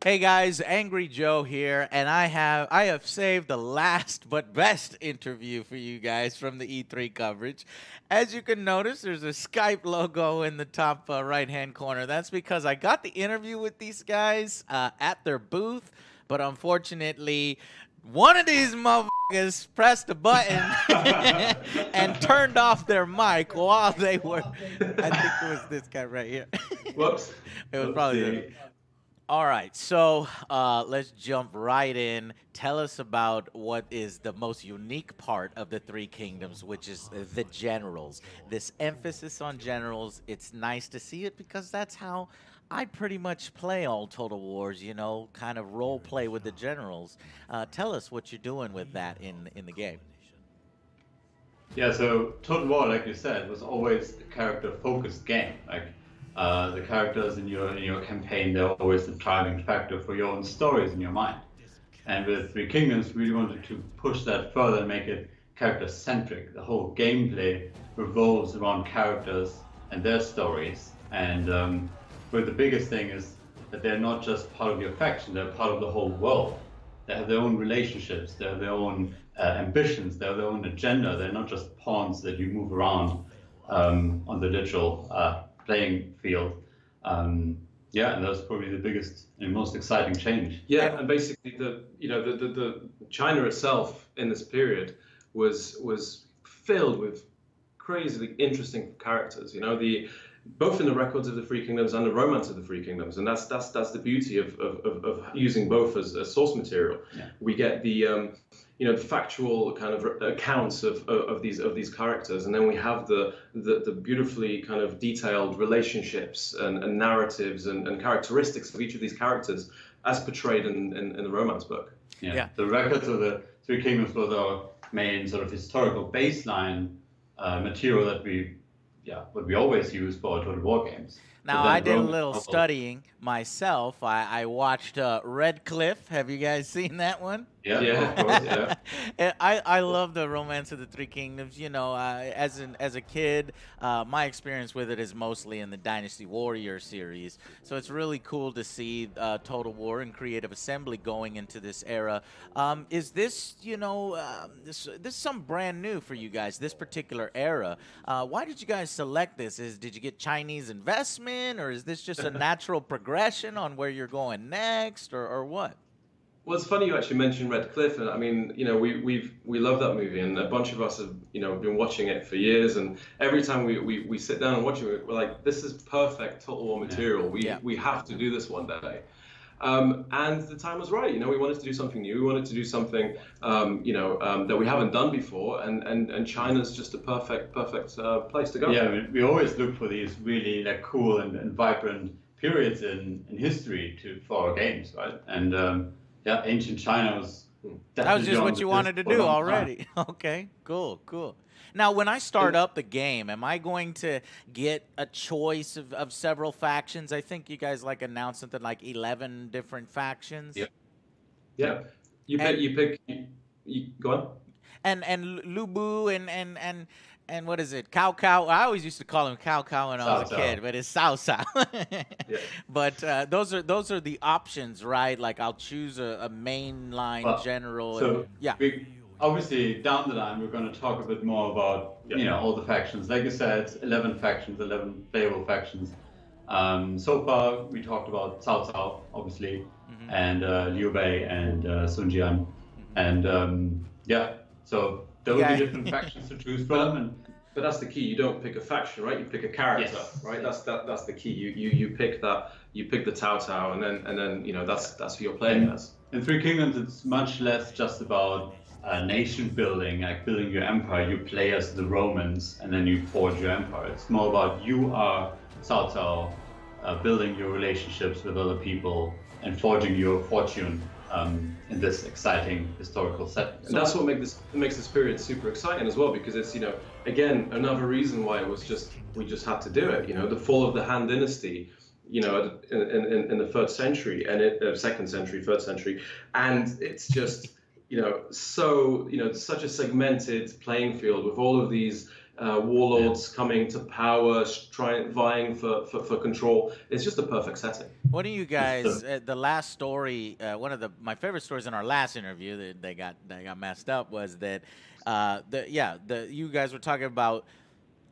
Hey guys, Angry Joe here, and I have saved the last but best interview for you guys from the E3 coverage. As you can notice, there's a Skype logo in the top right-hand corner. That's because I got the interview with these guys at their booth, but unfortunately, one of these motherfuckers pressed a button and turned off their mic while they were. I think it was this guy right here. Whoops. It was probably the. All right, so let's jump right in. Tell us about what is the most unique part of the Three Kingdoms, which is the generals. This emphasis on generals, it's nice to see it because that's how I pretty much play all Total Wars, you know, kind of role play with the generals. Tell us what you're doing with that in the game. Yeah, so Total War, like you said, was always a character-focused game. Like the characters in your campaign, they're always the driving factor for your own stories in your mind. And with Three Kingdoms, we wanted to push that further and make it character-centric. The whole gameplay revolves around characters and their stories. And but the biggest thing is that they're not just part of your faction; they're part of the whole world. They have their own relationships, they have their own ambitions, they have their own agenda. They're not just pawns that you move around on the digital playing field. Yeah, and that's probably the biggest and most exciting change. Yeah, and basically the China itself in this period was filled with crazily interesting characters. You know, both in the records of the Three Kingdoms and the romance of the Three Kingdoms, and that's the beauty of using both as source material. Yeah. We get the the factual kind of accounts of these characters, and then we have the beautifully kind of detailed relationships and narratives and characteristics of each of these characters as portrayed in the romance book. Yeah. The records of the Three Kingdoms was our main sort of historical baseline material that what we always use for our Total War games. Now, I did a little studying myself. I watched Red Cliff. Have you guys seen that one? Yeah, of course, yeah. I love the Romance of the Three Kingdoms. You know, as a kid, my experience with it is mostly in the Dynasty Warrior series. So it's really cool to see Total War and Creative Assembly going into this era. Is this, this some brand new for you guys? This particular era. Why did you guys select this? Did you get Chinese investment, or is this just a natural progression on where you're going next, or what? Well, it's funny you actually mentioned Red Cliff, and I mean, we love that movie, and a bunch of us have been watching it for years, and every time we sit down and watch it, we're like, this is perfect Total War material. We have to do this one day. And the time was right. We wanted to do something new. We wanted to do something, that we haven't done before, and China's just a perfect place to go. Yeah, we always look for these really cool and vibrant periods in history for our games, right? And yeah, ancient China was. That was just what you wanted to do already. Okay, cool. Now, when I start up the game, am I going to get a choice of several factions? I think you guys announced something like 11 different factions. Yeah. You pick. Go on. And Lubu and what is it? Cao Cao. I always used to call him Cao Cao when I was a kid, but it's Cao Cao. Yeah. But those are the options, right? Like I'll choose a mainline general. So yeah. Obviously, down the line, we're going to talk a bit more about all the factions. Like you said, 11 factions, 11 playable factions. So far, we talked about Cao Cao, obviously, and Liu Bei and Sun Jian, and so there will be different factions to choose from. But that's the key. You don't pick a faction, right? You pick a character, right? That's the key. You pick that. You pick the Cao Cao, and then that's who you're playing as. In Three Kingdoms, it's much less just about nation building, like building your empire. You play as the Romans, and then you forge your empire. It's more about you are Cao Cao, building your relationships with other people and forging your fortune in this exciting historical setting. And that's what makes this period super exciting as well, because it's again another reason why we just had to do it. The fall of the Han Dynasty, in the 3rd century and 2nd century, 3rd century, and it's just such a segmented playing field with all of these warlords coming to power, vying for control. It's just a perfect setting. What do you guys? The last story, one of my favorite stories in our last interview that they got messed up was that, you guys were talking about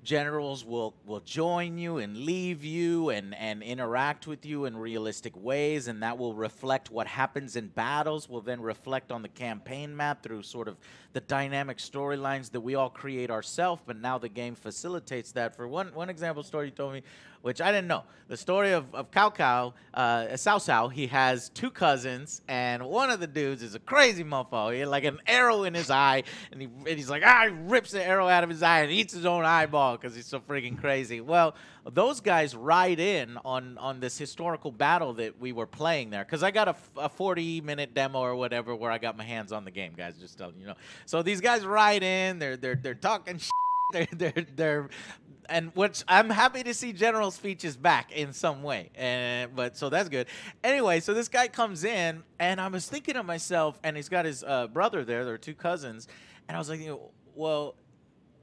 generals will join you and leave you and interact with you in realistic ways, and that will reflect what happens in battles, will then reflect on the campaign map through sort of the dynamic storylines that we all create ourselves, but now the game facilitates that. For one example story you told me, which I didn't know, the story of Cao Cao, Cao Cao, he has two cousins, and one of the dudes is a crazy mofo. He had like an arrow in his eye, and he's like, he rips the arrow out of his eye and eats his own eyeball because he's so freaking crazy. Well, those guys ride in on this historical battle that we were playing there, because I got a 40-minute demo or whatever where I got my hands on the game, guys, just telling you know. So these guys ride in, they're talking shit, they're and which I'm happy to see General speeches back in some way, but so that's good. Anyway, so this guy comes in, and I was thinking to myself, and he's got his brother there. There are two cousins, and I was like, well,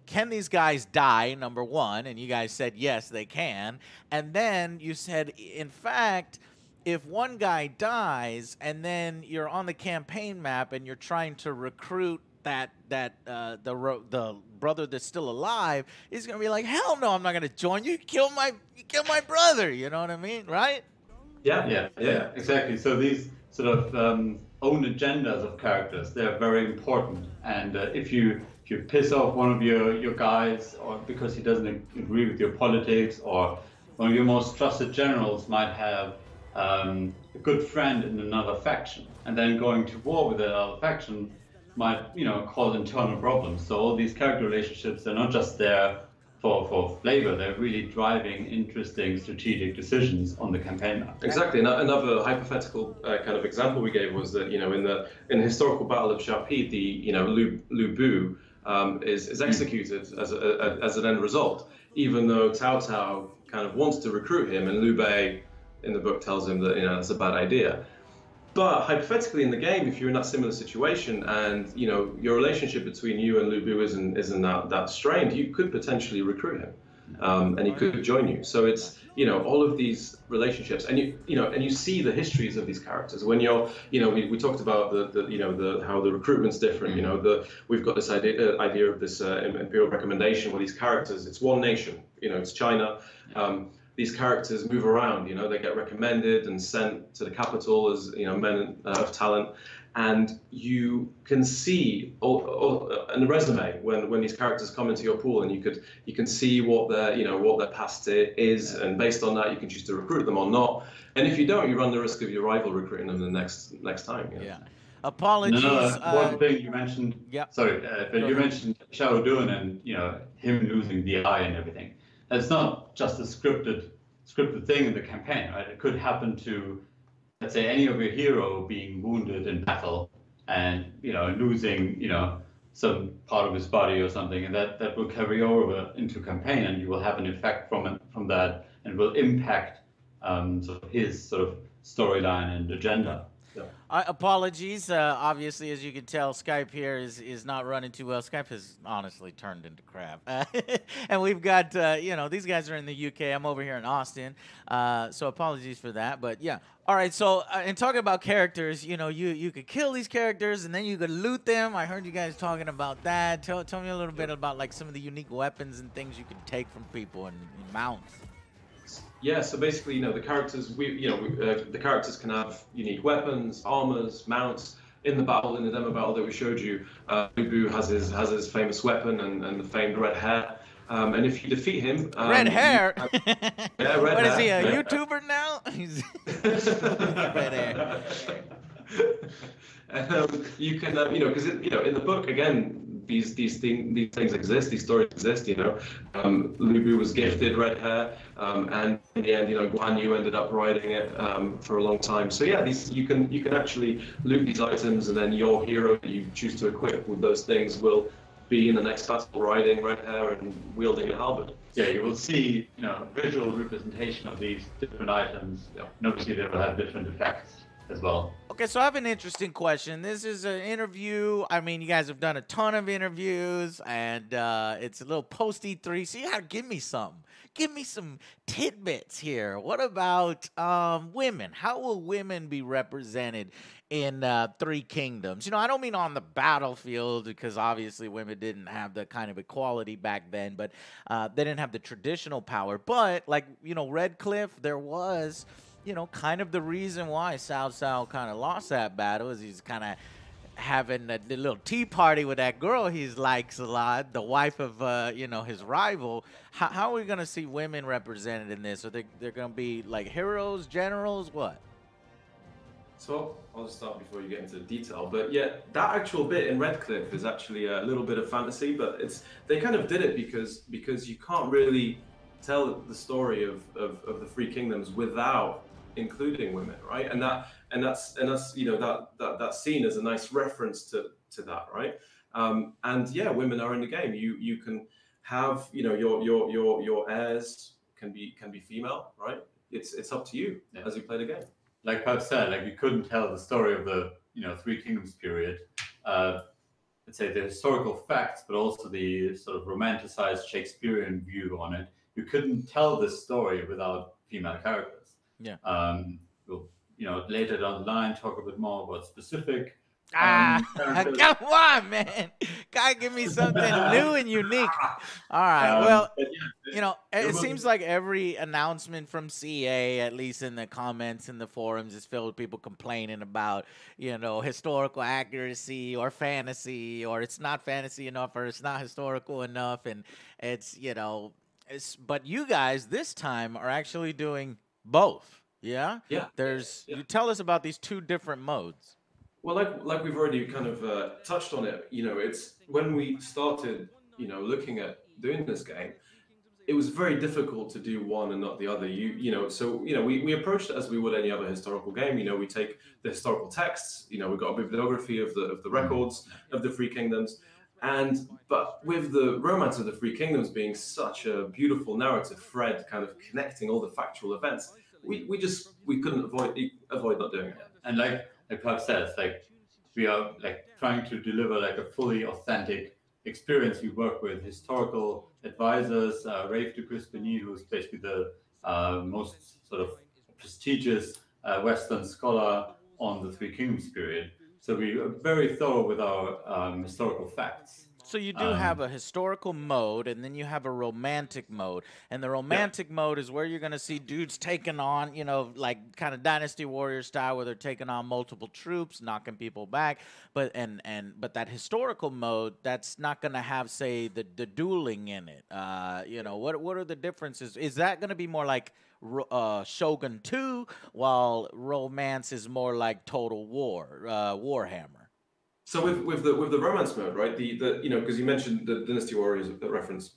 can these guys die, number one? And you guys said yes, they can. And then you said, in fact, if one guy dies, and then you're on the campaign map and you're trying to recruit the brother that's still alive, he's gonna be like, hell no, I'm not gonna join you. You kill my brother. You know what I mean, right? Yeah, exactly. So these sort of own agendas of characters, they're very important. And if you piss off one of your guys, or because he doesn't agree with your politics, or one of your most trusted generals might have a good friend in another faction, and then going to war with that other faction might, cause internal problems. So all these character relationships, they're not just there for flavor, they're really driving interesting strategic decisions on the campaign map. Exactly. Another hypothetical kind of example we gave was that, in the historical battle of Sharpie, Lu Bu is executed as an end result, even though Cao Cao kind of wants to recruit him, and Liu Bei in the book tells him that that's a bad idea. But hypothetically, in the game, if you're in that similar situation, and your relationship between you and Lu Bu isn't that strained, you could potentially recruit him, and he could join you. So it's all of these relationships, and you see the histories of these characters. When we talked about the how the recruitment's different. We've got this idea of this imperial recommendation where these characters, it's one nation. It's China. These characters move around, they get recommended and sent to the capital as, men of talent. And you can see in the resume when these characters come into your pool, and you can see what their past is, and based on that you can choose to recruit them or not. And if you don't, you run the risk of your rival recruiting them the next time. Yeah. Apologies. One thing you mentioned. Yeah. Sorry, but you mentioned Xiao Dun and him losing the eye and everything. It's not just a scripted thing in the campaign, right? It could happen to, let's say, any of your hero being wounded in battle and losing some part of his body or something, and that will carry over into campaign, and you will have an effect from that, and will impact his sort of storyline and agenda. Apologies. Obviously, as you can tell, Skype here is not running too well. Skype has honestly turned into crap. And we've got, these guys are in the UK. I'm over here in Austin. So apologies for that. But, yeah. All right. So in talking about characters, you could kill these characters, and then you could loot them. I heard you guys talking about that. Tell me a little bit about, like, some of the unique weapons and things you can take from people and mounts. Yeah, so basically, the characters the characters can have unique weapons, armors, mounts. In the demo battle that we showed you, Lu Bu has his famous weapon and the famed red hair. And if you defeat him, red hair. Yeah, red What hair. is he, a YouTuber now? He's red hair. You can, because in the book again, these things exist, these stories exist. Lu Bu was gifted red hair, and in the end, Guan Yu ended up riding it for a long time. So yeah, you can actually loot these items, and then your hero that you choose to equip with those things will be in the next battle riding red hair and wielding a halberd. Yeah, you will see visual representation of these different items. And obviously, they will have different effects as well. Okay, so I have an interesting question. This is an interview. I mean, you guys have done a ton of interviews, and it's a little post E3. So you gotta give me some. Give me some tidbits here. What about women? How will women be represented in Three Kingdoms? You know, I don't mean on the battlefield because obviously women didn't have the kind of equality back then, but they didn't have the traditional power. But like, you know, Red Cliff, there was, you know, kind of the reason why Cao Cao kind of lost that battle is he's kind of having a little tea party with that girl he likes a lot, the wife of, you know, his rival. How are we going to see women represented in this? Are they're going to be like heroes, generals, what? So I'll start before you get into the detail, but yeah, that actual bit in Redcliffe is actually a little bit of fantasy, but they kind of did it because you can't really tell the story of the Three Kingdoms without including women, right? And that's you know that's seen as a nice reference to that, right? And yeah, women are in the game. You can have, you know, your heirs can be female, right? It's up to you as you play the game. Like Pep said, like you couldn't tell the story of the, you know, Three Kingdoms period. Let's say the historical facts, but also the sort of romanticized Shakespearean view on it. You couldn't tell this story without female characters. Yeah. We'll, you know, later down the line talk a bit more about specific. Come on, man. Gotta give me something new and unique. All right. Well, yeah, you know, it seems like every announcement from CA, at least in the comments in the forums, is filled with people complaining about, you know, historical accuracy or fantasy, or it's not fantasy enough, or it's not historical enough. And it's, you know, but you guys this time are actually doing both. Yeah? Yeah. You tell us about these two different modes. Well, like we've already kind of touched on it, you know, it's when we started, you know, looking at doing this game, it was very difficult to do one and not the other. You know, so, you know, we approached it as we would any other historical game. You know, we take the historical texts, you know, we've got a bibliography of the records of the Three Kingdoms. But with the romance of the Three Kingdoms being such a beautiful narrative thread, kind of connecting all the factual events, we couldn't avoid not doing it. And like Pep says, like we are like trying to deliver like a fully authentic experience. We work with historical advisors, Rafe de Crispiny, who's basically the most sort of prestigious Western scholar on the Three Kingdoms period. So we are very thorough with our historical facts. So you do have a historical mode, and then you have a romantic mode. And the romantic mode is where you're going to see dudes taking on, you know, like kind of Dynasty Warrior style, where they're taking on multiple troops, knocking people back. But that historical mode, that's not going to have, say, the dueling in it. You know, what are the differences? Is that going to be more like Shogun 2, while romance is more like Total War, Warhammer? So with the romance mode, right? The you know, because you mentioned the Dynasty Warriors reference,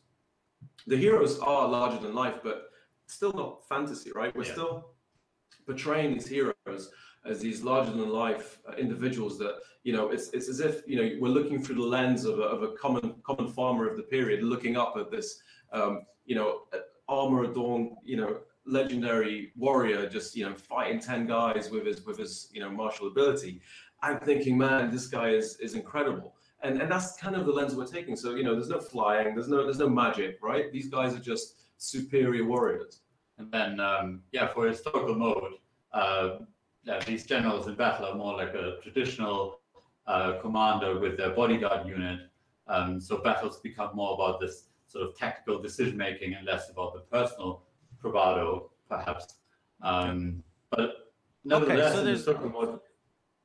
the heroes are larger than life, but still not fantasy, right? We're still portraying these heroes as these larger than life individuals that, you know, it's as if, you know, we're looking through the lens of a common farmer of the period, looking up at this you know, armor adorned, you know, legendary warrior, just, you know, fighting 10 guys with his you know, martial ability. I'm thinking, man, this guy is incredible, and that's kind of the lens we're taking. So, you know, there's no flying, there's no magic, right? These guys are just superior warriors. And then, yeah, for historical mode, these generals in battle are more like a traditional commander with their bodyguard unit. So battles become more about this sort of tactical decision making and less about the personal bravado, perhaps. But nevertheless, so in historical mode.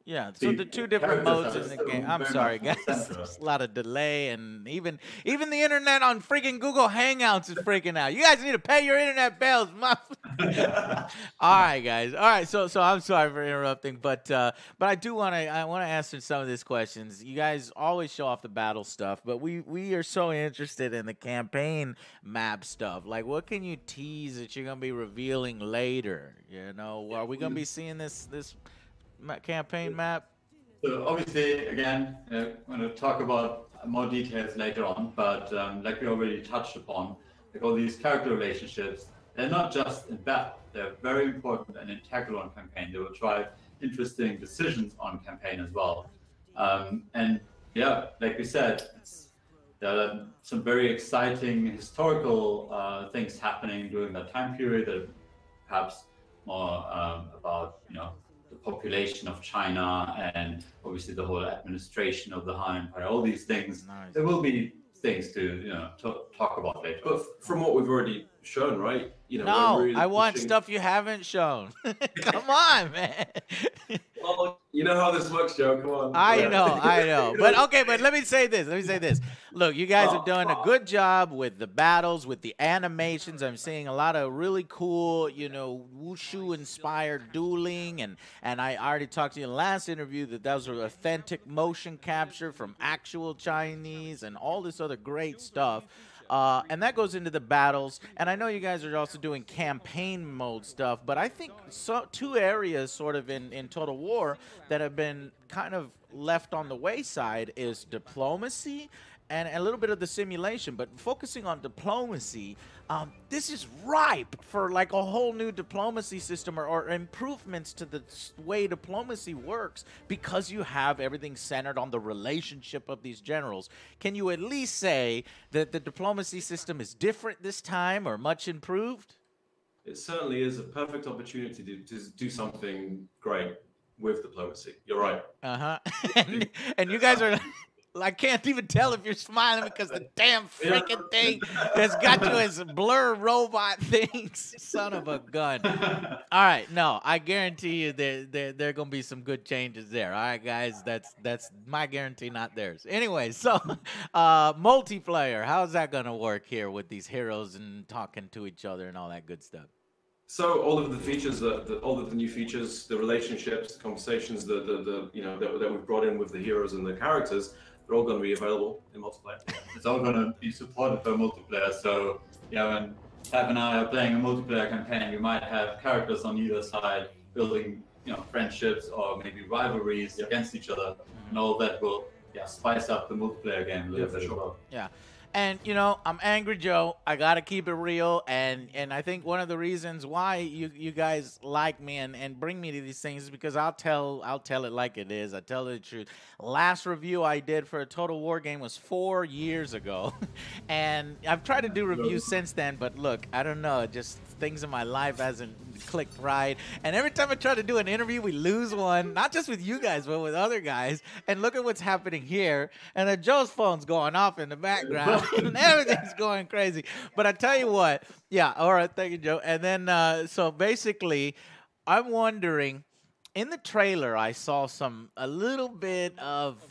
Yeah, so the two different modes in the game. I'm sorry, guys. There's a lot of delay, and even the internet on freaking Google Hangouts is freaking out. You guys need to pay your internet bills. All right, guys. All right, so I'm sorry for interrupting, but I do want to answer some of these questions. You guys always show off the battle stuff, but we are so interested in the campaign map stuff. Like, what can you tease that you're gonna be revealing later? You know, are we gonna be seeing this campaign map? So obviously, again, I'm going to talk about more details later on, but like we already touched upon, like all these character relationships, they're not just in battle, they're very important and integral in campaign. They will drive interesting decisions on campaign as well. And yeah, like we said, there are some very exciting historical things happening during that time period that are perhaps more about, you know, the population of China and obviously the whole administration of the Han Empire, all these things. Nice. There will be things to, you know, talk about later. But from what we've already shown, right? You know, No, we're really I want pushing... stuff you haven't shown. Come on, man. Well, you know how this works, Joe. Come on. I know. But okay, but let me say this. Look, you guys are doing a good job with the battles, with the animations. I'm seeing a lot of really cool, you know, wushu-inspired dueling, and I already talked to you in the last interview that those were authentic motion capture from actual Chinese and all this other great stuff. And that goes into the battles. And I know you guys are also doing campaign mode stuff, but I think two areas sort of in Total War that have been kind of left on the wayside is diplomacy and a little bit of the simulation. But focusing on diplomacy, this is ripe for like a whole new diplomacy system or improvements to the way diplomacy works, because you have everything centered on the relationship of these generals. Can you at least say that the diplomacy system is different this time or much improved? It certainly is a perfect opportunity to do something great with diplomacy. You're right. And you guys are... I can't even tell if you're smiling because the damn freaking thing has got you as blur robot things. Son of a gun. All right, no, I guarantee you there are gonna be some good changes there. All right, guys, that's my guarantee, not theirs. Anyway, so multiplayer, how's that gonna work here with these heroes and talking to each other and all that good stuff? So all of the features, all of the new features, the relationships, the conversations, the you know that we've brought in with the heroes and the characters, they're all going to be available in multiplayer. It's all going to be supported by multiplayer. So yeah, when Tab and I are playing a multiplayer campaign, we might have characters on either side building, you know, friendships or maybe rivalries against each other, and all that will spice up the multiplayer game a little bit as well. Yeah. And, you know, I'm Angry Joe. I got to keep it real. And I think one of the reasons why you guys like me and bring me to these things is because I'll tell it like it is. I tell the truth. Last review I did for a Total War game was 4 years ago. And I've tried to do reviews since then. But look, I don't know. Just things in my life hasn't clicked right. And every time I try to do an interview, we lose one. Not just with you guys, but with other guys. And look at what's happening here. And then Joe's phone's going off in the background. And everything's going crazy. But I tell you what, yeah, all right, thank you, Joe. And then, so basically, I'm wondering, in the trailer, I saw a little bit of,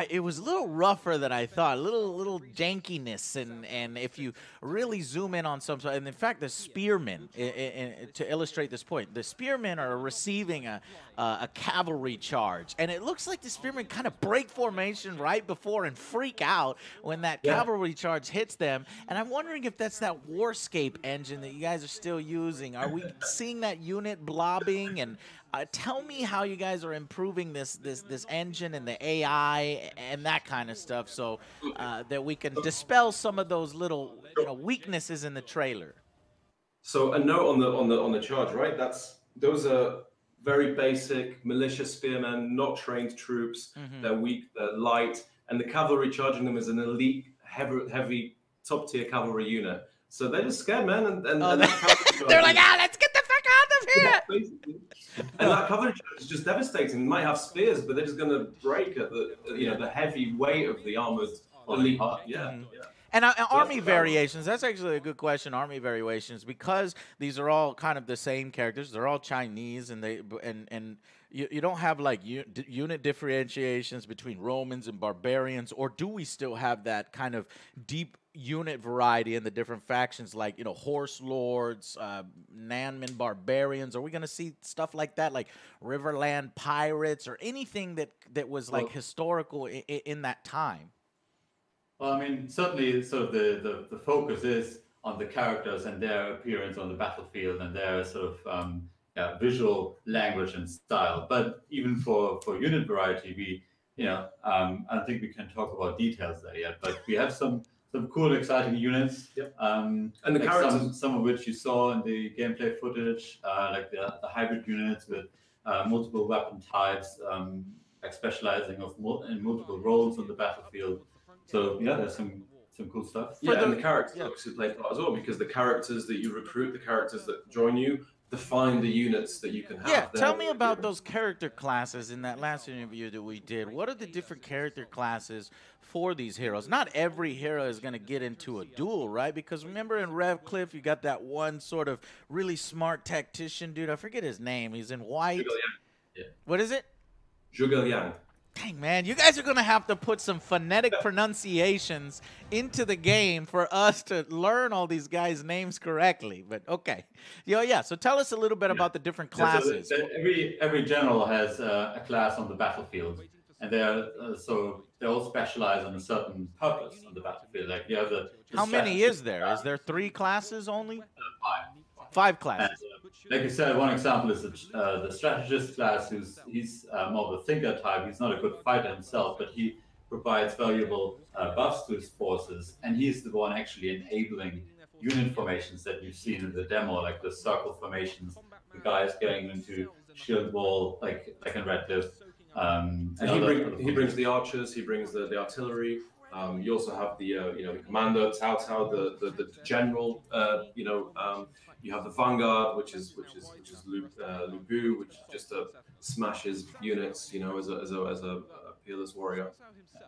it was a little rougher than I thought, a little jankiness, and if you really zoom in on some, and in fact, the spearmen, to illustrate this point, the spearmen are receiving a cavalry charge, and it looks like the spearmen kind of break formation right before and freak out when that cavalry charge hits them, and I'm wondering if that's that Warscape engine that you guys are still using. Are we seeing that unit blobbing? And tell me how you guys are improving this engine and the AI and that kind of stuff, so that we can dispel some of those little weaknesses in the trailer. So a note on the charge, right? Those are very basic militia spearmen, not trained troops. They're weak, they're light, and the cavalry charging them is an elite, heavy top-tier cavalry unit. So they're just scared, man, and they're like, let's get the fuck out of here. And that cavalry charge is just devastating. They might have spears, but they're just going to break at the heavy weight of the armored elite. And army variations, that's actually a good question, army variations, because these are all kind of the same characters. They're all Chinese, and you don't have like unit differentiations between Romans and barbarians, or do we still have that kind of deep unit variety in the different factions, like, horse lords, Nanman barbarians? Are we going to see stuff like that, like Riverland pirates, or anything that was like historical in that time? Well, I mean, certainly sort of the focus is on the characters and their appearance on the battlefield and their sort of visual language and style. But even for unit variety, I don't think we can talk about details there yet, but we have some cool, exciting units. And the characters, some of which you saw in the gameplay footage, like the hybrid units with multiple weapon types, like specializing in multiple roles on the battlefield. So yeah, there's some cool stuff. Yeah, and the characters obviously play part as well, because the characters that you recruit, the characters that join you, define the units that you can have. Yeah, tell me about those character classes in that last interview that we did. What are the different character classes for these heroes? Not every hero is going to get into a duel, right? Because remember in Rev Cliff, you got that one sort of really smart tactician dude. I forget his name. He's in white. Yeah. What is it? Zhuge Liang. Dang, man, you guys are going to have to put some phonetic pronunciations into the game for us to learn all these guys' names correctly. But okay. Yeah, so tell us a little bit about the different classes. So every general has a class on the battlefield, and they're all specialized on a certain purpose on the battlefield. Like you have the How many is there? Is there 3 classes only? 5. 5 classes. And, like I said, one example is the strategist class. He's more of a thinker type. He's not a good fighter himself, but he provides valuable buffs to his forces, and he's the one actually enabling unit formations that you've seen in the demo, like the circle formations, the guys getting into shield wall, like in Red Cliff. And he brings the archers, he brings the artillery. You also have the the commander Cao Cao, the general. You have the vanguard, which is Lu Bu, which just smashes units. As a peerless warrior.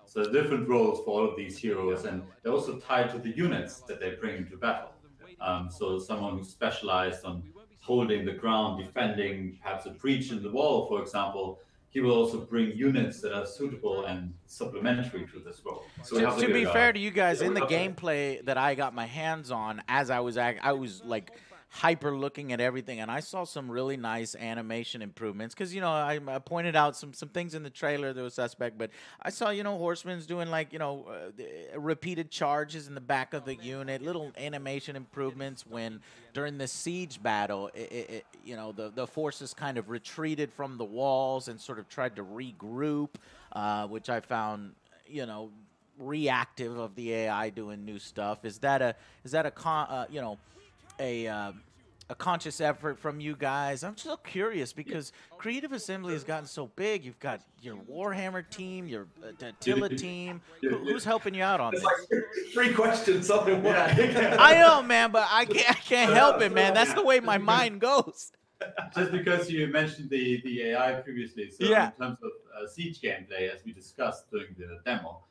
So different roles for all of these heroes, and they're also tied to the units that they bring into battle. So someone who's specialized on holding the ground, defending perhaps a breach in the wall, for example. He will also bring units that are suitable and supplementary to this role. So to be fair to you guys, in the gameplay that I got my hands on, as I was like hyper looking at everything, and I saw some really nice animation improvements, because I pointed out some things in the trailer that was suspect, but I saw horsemen's doing like repeated charges in the back of the unit, little animation improvements when during the siege battle the forces kind of retreated from the walls and sort of tried to regroup, which I found reactive of the AI doing new stuff. Is that a conscious effort from you guys? I'm so curious because Creative Assembly has gotten so big. You've got your Warhammer team, your Attila team. Who's helping you out on this? Like 3 questions, something. I know, man, but I can't help it, man. That's the way my mind goes. Just because you mentioned the AI previously, so in terms of siege gameplay, as we discussed during the demo,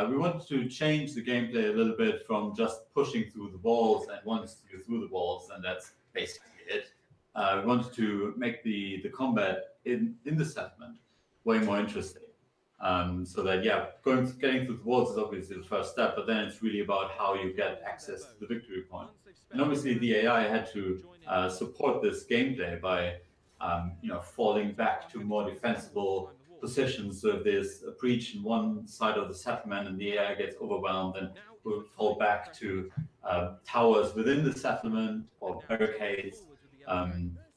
we wanted to change the gameplay a little bit from just pushing through the walls and once you're through the walls, and that's basically it. We wanted to make the combat in the settlement way more interesting. So that getting through the walls is obviously the first step, but then it's really about how you get access to the victory point. And obviously the AI had to support this gameplay by falling back to more defensible positions. So if there's a breach in one side of the settlement and the AI gets overwhelmed, then we'll fall back to towers within the settlement or barricades.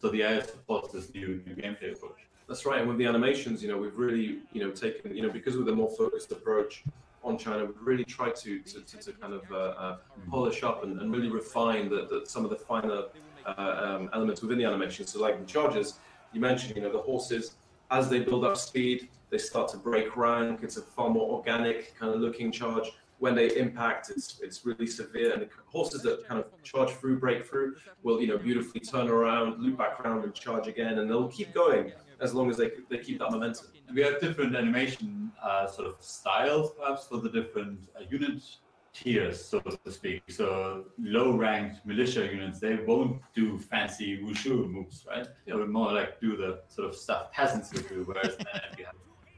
So the AI supports this new gameplay approach. That's right, and with the animations, we've really, taken, because with a more focused approach on China, we've really tried to kind of polish up and really refine some of the finer elements within the animation. So like the charges, you mentioned, the horses, as they build up speed, they start to break rank. It's a far more organic kind of looking charge. When they impact, it's really severe, and the horses that kind of charge through, break through, will beautifully turn around, loop back around, and charge again, and they'll keep going as long as they keep that momentum. We have different animation sort of styles, perhaps, for the different unit tiers, so to speak. So low-ranked militia units, they won't do fancy wushu moves, right? They will more like do the sort of stuff peasants would do, whereas then if you have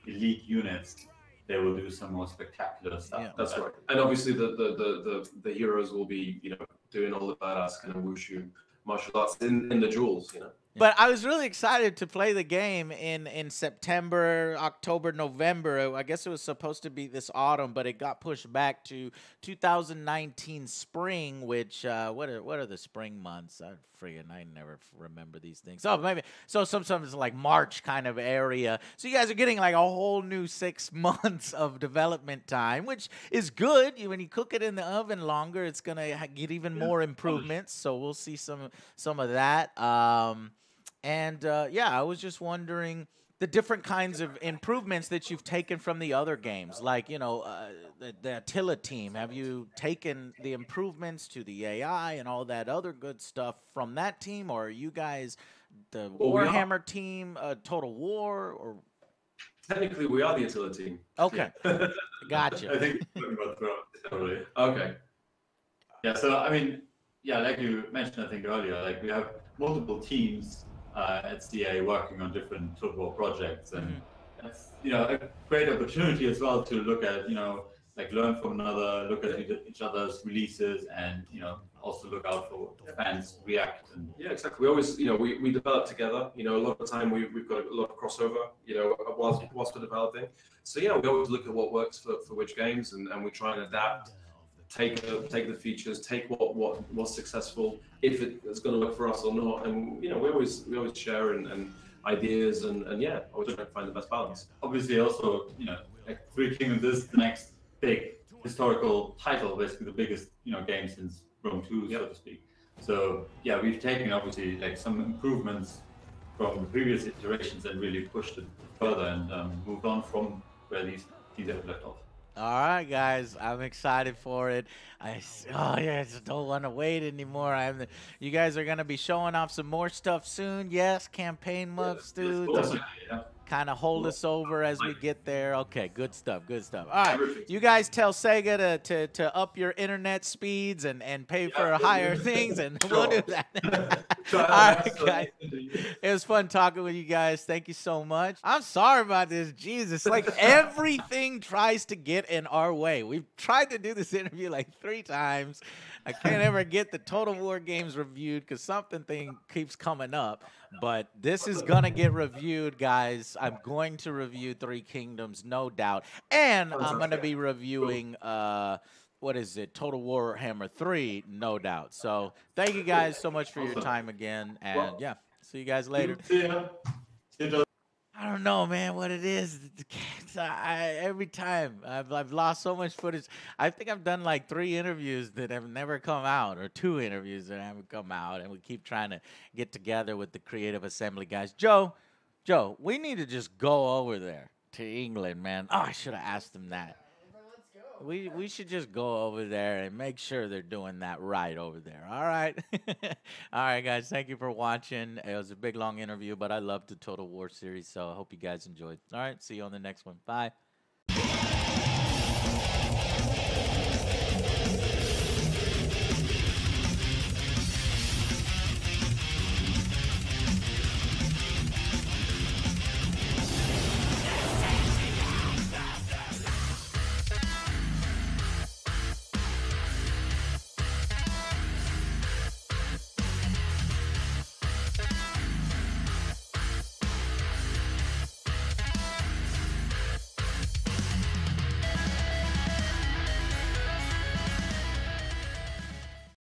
elite units, they will do some more spectacular stuff. Yeah, that's right. And obviously the heroes will be, doing all the badass kind of wushu martial arts in the duels, But I was really excited to play the game in September, October, November. I guess it was supposed to be this autumn, but it got pushed back to 2019 spring, which, what are the spring months? I never remember these things. Oh, maybe. So sometimes it's like March kind of area. So you guys are getting like a whole new 6 months of development time, which is good. When you cook it in the oven longer, it's going to get even more improvements. So we'll see some of that. And yeah, I was just wondering the different kinds of improvements that you've taken from the other games, like the Attila team. Have you taken the improvements to the AI and all that other good stuff from that team, or are you guys the Well, we are Warhammer team, Total War, or technically we are the Attila team. okay, Yeah. gotcha. I think we're talking about totally. Okay. Yeah, so I mean, yeah, like you mentioned, I think earlier, like we have multiple teams at CA working on different Total War projects, and that's a great opportunity as well to look at like learn from another, look at each other's releases, and also look out for fans react. And yeah, exactly. We always we develop together. A lot of the time we've got a lot of crossover. Whilst we're developing. So yeah, we always look at what works for which games, and we try and adapt. Take the features, take what was successful, if it's going to work for us or not, and we always share and ideas and yeah, always try to find the best balance. Obviously, also like Three Kingdoms is the next big historical title, basically the biggest game since Rome 2, so to speak. So yeah, we've taken obviously like some improvements from the previous iterations and really pushed it further and moved on from where these teams have left off. All right, guys, I'm excited for it. I just don't want to wait anymore. You guys are gonna be showing off some more stuff soon. Yes, campaign months, dude. Awesome. Yeah. Kind of hold us over as we get there. Okay, good stuff, good stuff. All right, you guys tell Sega to up your internet speeds and pay for higher things, and we'll do that. All right, guys. It was fun talking with you guys. Thank you so much. I'm sorry about this. Jesus, like everything tries to get in our way. We've tried to do this interview like 3 times. I can't ever get the Total War games reviewed because something keeps coming up. But this is going to get reviewed, guys. I'm going to review Three Kingdoms, no doubt. And I'm going to be reviewing, what is it, Total Warhammer 3, no doubt. So thank you guys so much for your time again. And, yeah, see you guys later. See ya. I don't know, man, what it is. Every time I've lost so much footage. I think I've done like 3 interviews that have never come out, or 2 interviews that haven't come out, and we keep trying to get together with the Creative Assembly guys. Joe, we need to just go over there to England, man. Oh, I should have asked them that. We should just go over there and make sure they're doing that right over there. All right. All right, guys. Thank you for watching. It was a big, long interview, but I loved the Total War series, so I hope you guys enjoyed. All right. See you on the next one. Bye.